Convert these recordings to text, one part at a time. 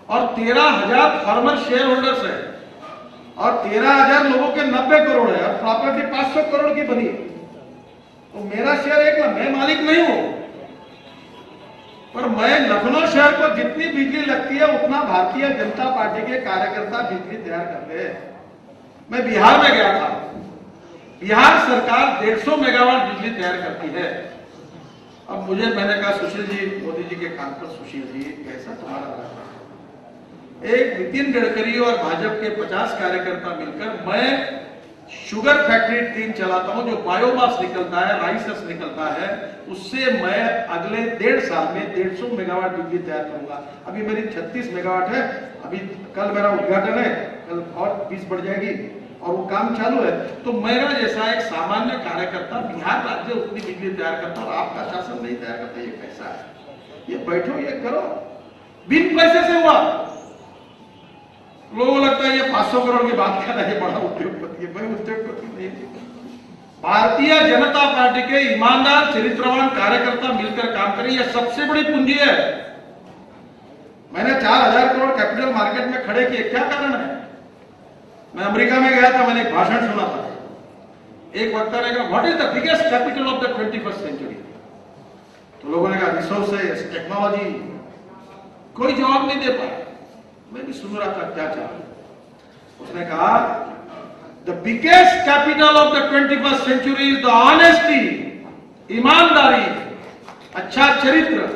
और 13,000 farmer share holders है और 13,000 लोगों के 90 करोड़ है और प्रॉपर्टी 500 करोड़ की बनी है। तो मेरा शेयर एक ना, मैं मालिक नहीं हूं, पर मैं लखनऊ शहर को जितनी बिजली लगती है उतना भारतीय जनता पार्टी के कार्यकर्ता बिजली तैयार करते हैं। मैं बिहार में गया था, बिहार सरकार 150 मेगावाट बिजली तैयार करती है। अब मैंने कहा सुशील जी, मोदी जी के कान पर, सुशील जी कैसा तुम्हारा रहा? एक नितिन गडकरी और भाजपा के 50 कार्यकर्ता मिलकर मैं शुगर फैक्ट्री 3 चलाता हूं, जो बायोमास निकलता है, राइसस निकलता है, उससे मैं अगले 1.5 साल में 150 मेगावाट बिजली तैयार करूंगा। अभी मेरी 36 मेगावाट है, अभी कल मेरा उद्घाटन है, कल और 20 बढ़ जाएगी और वो काम चालू है। तो मेरा जैसा एक सामान्य कार्यकर्ता बिहार राज्य उतनी बिजली तैयार करता और आपका शासन नहीं तैयार करता, ये कैसा है? ये बैठो, ये करो, बिन पैसे से हुआ। लोगों को लगता है ये 500 करोड़ की बात कर रहा है, बड़ा उद्योगपति है। मैं उद्योगपति नहीं। भारतीय जनता पार्टी के ईमानदार चरित्रवान कार्यकर्ता मिलकर काम करें, यह सबसे बड़ी पूंजी है। मैंने 4,000 करोड़ कैपिटल मार्केट में खड़े किए, क्या कारण है? मैं अमेरिका में गया था, मैंने एक भाषण सुना था। एक वक्ता ने कहा, what is the biggest capital of the 21st century? तो लोगों ने कहा रिसोर्सेस, टेक्नोलॉजी। कोई जवाब नहीं दे पाया। मैं भी सुन रहा था क्या चाह। उसने कहा the biggest capital of the 21st century is the honesty, ईमानदारी, अच्छा चरित्र,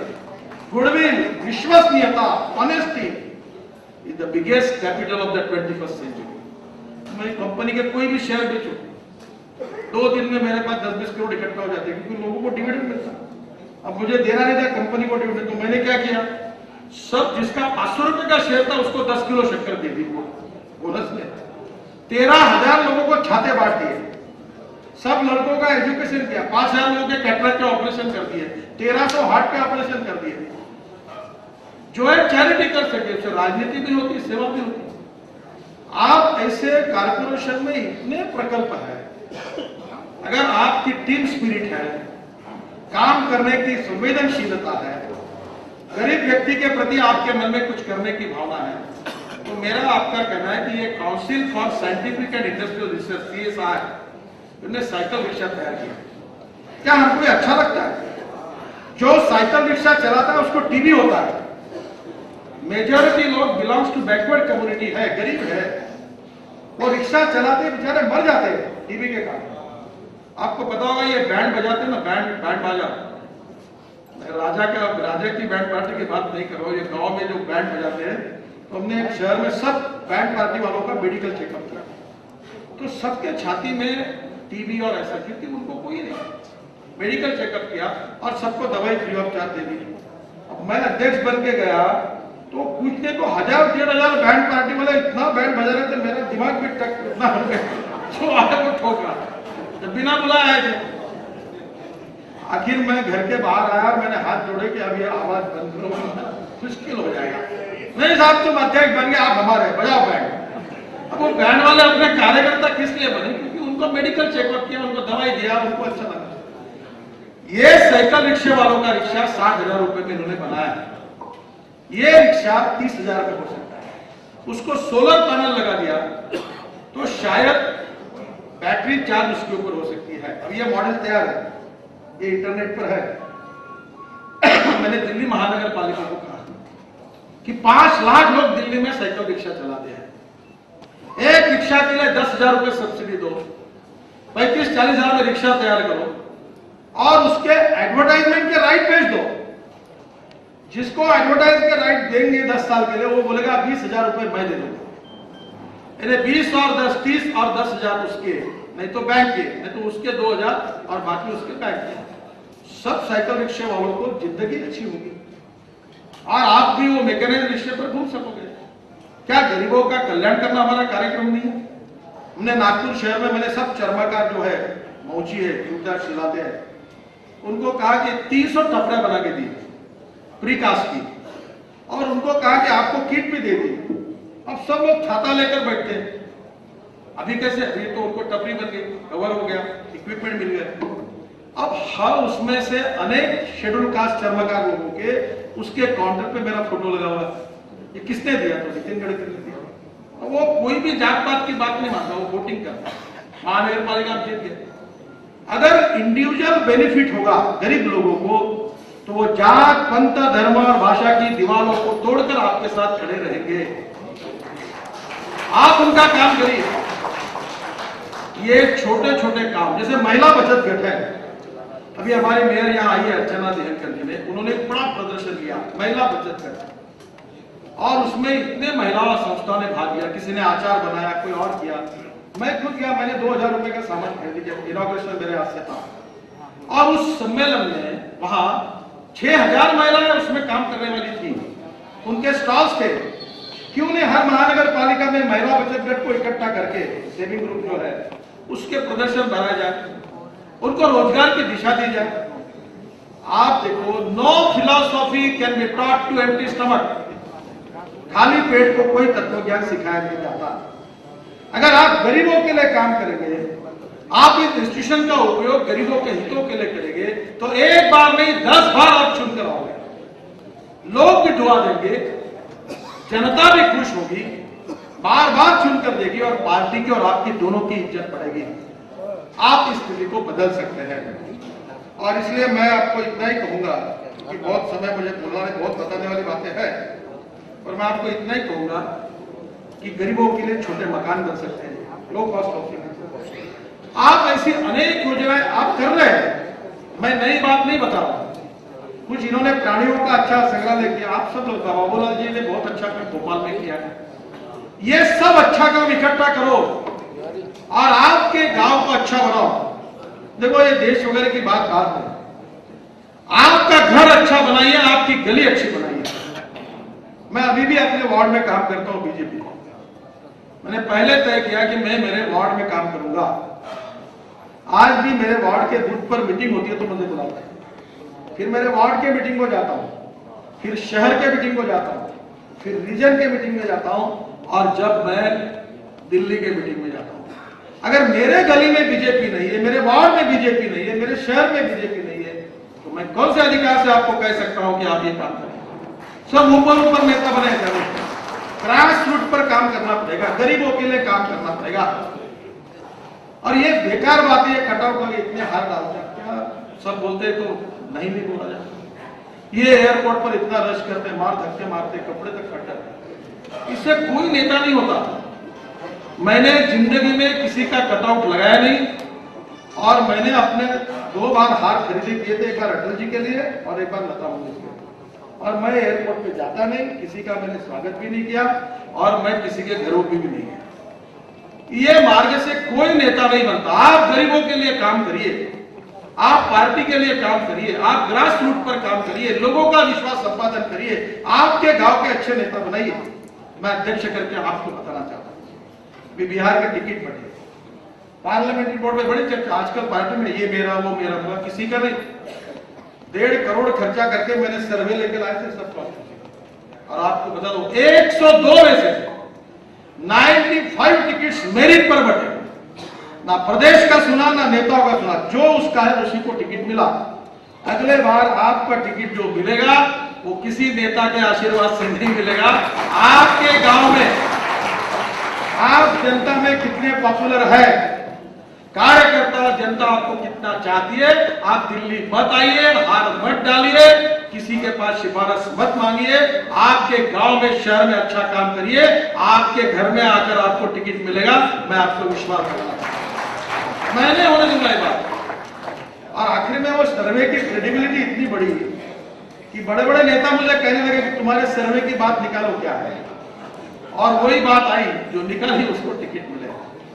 गुडविल, विश्वसनीयता, honesty is the biggest capital of the 21st century. मैं कंपनी के कोई भी शेयर बेचूं, 2 दिन में मेरे पास 10-20 करोड़ इकट्ठा हो जाते हैं, क्योंकि लोगों को डिविडेंड मिलता। अब मुझे देना नहीं था कंपनी को डिविडेंड, तो मैंने क्या किया, सब जिसका 500 रुपए का शेयर था उसको 10 किलो शक्कर दे दी बोनस में। 13,000 लोगों को छाते बांट दिए, सब लड़कों का एजुकेशन किया, 5,000 लोगों के कैटरेक्ट के ऑपरेशन कर दिए, 1300 हार्ट के ऑपरेशन कर दिए। जो है चैरिटी कर सके, उससे राजनीति भी होती, सेवा भी होती। आप ऐसे कारपोरेशन में इतने प्रकल्प है, अगर आपकी टीम स्पिरिट है, काम करने की संवेदनशीलता है, गरीब व्यक्ति के प्रति आपके मन में कुछ करने की भावना है, तो मेरा आपका कहना है कि ये council for scientific and industrial research CSR ने साइकिल रिक्शा तैयार किया। क्या हमको अच्छा लगता है? जो साइकिल रिक्शा चलाता है उसको टीबी होता है। मेजॉरिटी लोग बिलोंग्स टू बैकवर्ड कम्युनिटी है, गरीब है, वो रिक्शा चलाते बेचारे मर जाते हैं टीबी के कारण। आपको पता होगा ये बैंड बजाते ना, बैंड बाजा, राजा की बैंड पार्टी की बात नहीं करो, ये गांव में जो बैंड बजाते हैं, तो हमने एक शहर में सब बैंड पार्टी वालों का मेडिकल चेकअप किया, तो सबके छाती में टीबी और ऐसा, क्योंकि उनको कोई नहीं, मेडिकल चेकअप किया और सबको दवाई फ्री ऑफ चार्ज दे दी। अब मैं अध्यक्ष बन के गया तो पूछने को 1,000-1,500 बैंड पार्टी वाले इतना बैंड बजा रहे थे, मेरा दिमाग भी टक इतना हो गया, जो आए वो ठोक रहा, जब बिना बुलाया है। आखिर मैं घर के बाहर आया, मैंने हाथ जोड़े कि अब ये आवाज बंद करो, मुश्किल हो जाएगा। नहीं साहब, तुम अध्यक्ष बन गए, आप हमारे, बजाओ बैंड। अब वो बैंड वाले अपने कार्यकर्ता किस लिए बने? क्योंकि उनको मेडिकल चेकअप किया, उनको दवाई दिया, उनको अच्छा लगा। ये साइकिल रिक्शे वालों का रिक्शा 60,000 रुपए में इन्होंने बनाया। ये रिक्शा 30,000 रुपए हो सकता है। उसको सोलर पैनल लगा दिया तो शायद बैटरी चार्ज उसके ऊपर हो सकती है। अब ये मॉडल तैयार है, ये इंटरनेट पर है। मैंने दिल्ली महानगर पालिका को कहा कि 5 लाख लोग दिल्ली में साइकिल रिक्शा चलाते हैं, एक रिक्शा के लिए 10,000 रुपए सब्सिडी दो, 35-40 हजार में रिक्शा तैयार करो और उसके एडवर्टाइजमेंट के राइट बेच दो। जिसको एडवर्टाइज के राइट देंगे 10 साल के लिए, वो बोलेगा 20,000 रुपए मैं दे दूंगा। 20 और 10, 30 और 10,000 उसके, नहीं तो बैंक के, नहीं तो उसके 2,000 और बाकी उसके बैंक के। सब साइकिल रिक्शे वालों को जिंदगी अच्छी होगी और आप भी वो मैकेनाइज्ड रिक्शे पर घूम सकोगे। क्या गरीबों का कल्याण करना हमारा कार्यक्रम नहीं है? हमने नागपुर शहर में, मैंने सब चर्मकार जो है, मौची है, जूता सिलाते हैं, उनको कहा कि 300 टपड़े बना के दिए प्रीकास्ट की, और उनको कहा कि आपको किट भी दे दी। अब सब लोग छाता लेकर बैठते हैं। अभी कैसे? अभी तो उनको टपरी बन गई, कवर हो गया, इक्विपमेंट मिल गया। अब हर उसमें से अनेक शेड्यूल कास्ट चर्मकार लोगों के उसके काउंटर पे मेरा फोटो लगा हुआ है। ये किसने दिया? तो नितिन गडकरी ने दिया। वो कोई भी जात पात की बात नहीं मानता, वो वोटिंग करता है, महानगर पालिका में जीत गए। अगर इंडिविजुअल बेनिफिट होगा गरीब लोगों को, तो वो जात पंथ धर्म और भाषा की दीवारों को तोड़कर आपके साथ खड़े रहेंगे। आप उनका काम करिए। ये छोटे छोटे काम, जैसे महिला बचत घट है, अभी हमारी मेयर यहाँ आई है अर्चना देहन करने में, उन्होंने एक बड़ा प्रदर्शन किया महिला बचत घट, और उसमें इतने महिला संस्थाओं ने भाग लिया, किसी ने अचार बनाया, कोई और किया। मैं खुद गया, मैंने 2000 रुपए का सामान खरीद लिया, इनॉग्रेशन मेरे हाथ से था। और उस सम्मेलन में वहां 6000 महिलाएं उसमें काम करने वाली थी, उनके स्टॉल्स थे। क्यों नहीं हर महानगर पालिका में महिला बचत घट को इकट्ठा करके, सेविंग ग्रुप जो है, उसके प्रदर्शन बनाया जाए, उनको रोजगार की दिशा दी जाए। आप देखो, no philosophy can be taught to empty stomach. खाली पेट को कोई तत्व ज्ञान सिखाया नहीं जाता। अगर आप गरीबों के लिए काम करेंगे, आप इस इंस्टीट्यूशन का उपयोग गरीबों के हितों के लिए करेंगे, तो एक बार नहीं 10 बार आप चुनकर आओगे। लोग भी दुआ देंगे, जनता भी खुश होगी, बार बार चुनकर देगी, और पार्टी की और आपकी दोनों की इज्जत बढ़ेगी। आप इस स्थिति को बदल सकते हैं। और इसलिए मैं आपको इतना ही कहूंगा कि बहुत समय मुझे बोलना है, बहुत बताने वाली बातें हैं, और मैं आपको इतना ही कहूंगा कि गरीबों के लिए छोटे मकान बन सकते हैं, लो कॉस्ट हाउसिंग। आप ऐसी अनेक योजनाएं आप कर रहे हैं, मैं नई बात नहीं बता रहा। कुछ इन्होंने प्राणियों का अच्छा संग्रहालय किया, आप सब लोग, बाबूलाल जी ने बहुत अच्छा काम भोपाल में किया है। ये सब अच्छा काम इकट्ठा करो और आपके गांव को अच्छा बनाओ। देखो, ये देश वगैरह की बात है, आपका घर अच्छा बनाइए, आपकी गली अच्छी बनाइए। मैं अभी भी अपने वार्ड में काम करता हूं बीजेपी में। मैंने पहले तय किया कि मैं मेरे वार्ड में काम करूंगा। आज भी मेरे वार्ड के बूथ पर मीटिंग होती है तो मुझे बुलाता है, फिर मेरे वार्ड के मीटिंग को जाता हूं, फिर शहर के मीटिंग को जाता हूं, फिर रीजन के मीटिंग में जाता हूं, और जब मैं दिल्ली के मीटिंग में जाता हूं। अगर मेरे गली में बीजेपी नहीं है, मेरे वार्ड में बीजेपी नहीं है, मेरे शहर में बीजेपी नहीं है, तो मैं कौन से अधिकार से आपको कह सकता हूं कि आप ये काम करें? सब ऊपर नेता बने जाए, ग्रास रूट पर काम करना पड़ेगा, गरीबों के लिए काम करना पड़ेगा। और ये बेकार बात है, कटआउट वाले इतने हार डालते हैं, क्या सब बोलते तो नहीं बोला जाता। ये एयरपोर्ट पर इतना रश करते, मार धक्के मारते, कपड़े तक फट जाते, इससे कोई नेता नहीं होता। मैंने जिंदगी में किसी का कटआउट लगाया नहीं, और मैंने अपने 2 बार हार खरीदी किए थे, एक बार अटल जी के लिए और एक बार लता मंगेशकर। और मैं एयरपोर्ट पे जाता नहीं, किसी का मैंने स्वागत भी नहीं किया, और मैं किसी के घरों में भी नहीं गया। ये मार्ग से कोई नेता नहीं बनता। आप गरीबों के लिए काम करिए, आप पार्टी के लिए काम करिए, आप ग्रास रूट पर काम करिए, लोगों का विश्वास संपादन करिए, आपके गांव के अच्छे नेता बनाइए। मैं अध्यक्ष करके आपको बताना चाहता हूं, बिहार के टिकट बने, पार्लियामेंट्री बोर्ड में बड़ी चर्चा, आजकल पार्टी में ये मेरा वो मेरा हुआ, किसी का नहीं। 1.5 करोड़ खर्चा करके मैंने सर्वे लेकर आए थे सब, और आपको बता दो 102 में से 95 टिकट्स मेरिट पर बटे। ना प्रदेश का सुना, ना नेताओं का सुना, जो उसका है उसी को टिकट मिला। अगले बार आपका टिकट जो मिलेगा वो किसी नेता के आशीर्वाद से नहीं मिलेगा, आपके गांव में आप जनता में कितने पॉपुलर है, कार्यकर्ता जनता आपको कितना चाहती है। आप दिल्ली मत आइए, हार मत डालिए, किसी के पास सिफारिश मत मांगिए, आपके गांव में शहर में अच्छा काम करिए, आपके घर में आकर आपको टिकट मिलेगा। मैं आपको विश्वास करता हूं, मैंने होने दूंगा ये बात। और आखिर में वो सर्वे की क्रेडिबिलिटी इतनी बड़ी कि बड़े बड़े नेता मुझे कहने लगे कि तुम्हारे सर्वे की बात निकालो क्या है, और वही बात आई जो निकाली, उसको टिकट मिले।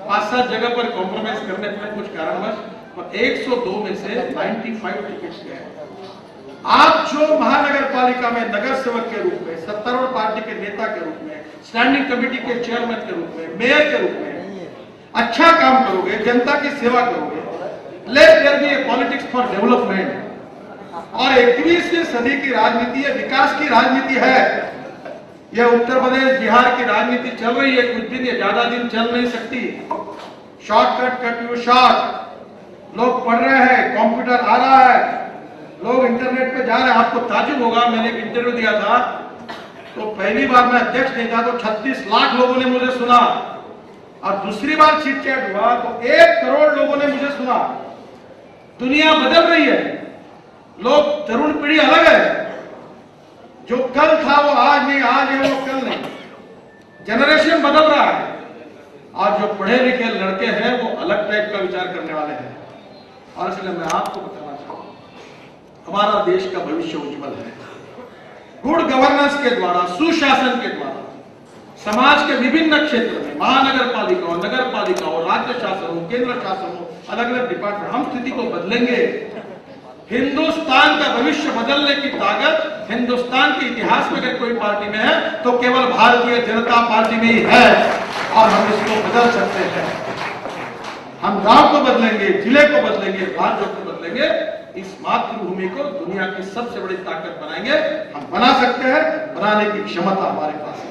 5-7 जगह पर कॉम्प्रोमाइज करने पड़े कुछ कारणवश, और 102 में से 95 टिकट्स गए। आप जो महानगर पालिका में नगर सेवक के रूप में, सत्तारूढ़ पार्टी के नेता के रूप में, स्टैंडिंग कमेटी के चेयरमैन के रूप में, मेयर के रूप में अच्छा काम करोगे, जनता की सेवा करोगे, let there be a politics for development. और 21वीं सदी की राजनीति है, विकास की राजनीति है। यह उत्तर प्रदेश बिहार की राजनीति चल रही है, कुछ दिन, ये ज्यादा दिन चल नहीं सकती। शॉर्टकट कट यू शॉर्ट, लोग पढ़ रहे हैं, कंप्यूटर आ रहा है, लोग इंटरनेट पे जा रहे हैं। आपको ताजुब होगा, मैंने एक इंटरव्यू दिया था, तो पहली बार मैं अध्यक्ष नहीं था तो 36 लाख लोगों ने मुझे सुना, और दूसरी बार चिट चैट हुआ तो 1 करोड़ लोगों ने मुझे सुना। दुनिया बदल रही है, लोग, तरुण पीढ़ी अलग है, जो कल था वो आज नहीं, आज है वो कल नहीं, जनरेशन बदल रहा है, और जो पढ़े लिखे लड़के हैं वो अलग टाइप का विचार करने वाले हैं। और इसलिए मैं आपको बताना चाहूंगा, हमारा देश का भविष्य उज्जवल है। गुड गवर्नेंस के द्वारा, सुशासन के द्वारा समाज के विभिन्न क्षेत्र में, महानगर पालिकाओं, नगर पालिकाओं, राज्य शासन हो, केंद्र शासन हो, अलग अलग डिपार्टमेंट, हम स्थिति को बदलेंगे। हिंदुस्तान का भविष्य बदलने की ताकत हिंदुस्तान के इतिहास में अगर कोई पार्टी में है तो केवल भारतीय जनता पार्टी में ही है, और हम इसको बदल सकते हैं। हम गांव को बदलेंगे, जिले को बदलेंगे, राज्य को बदलेंगे, इस मातृभूमि को दुनिया की सबसे बड़ी ताकत बनाएंगे। हम बना सकते हैं, बनाने की क्षमता हमारे पास है।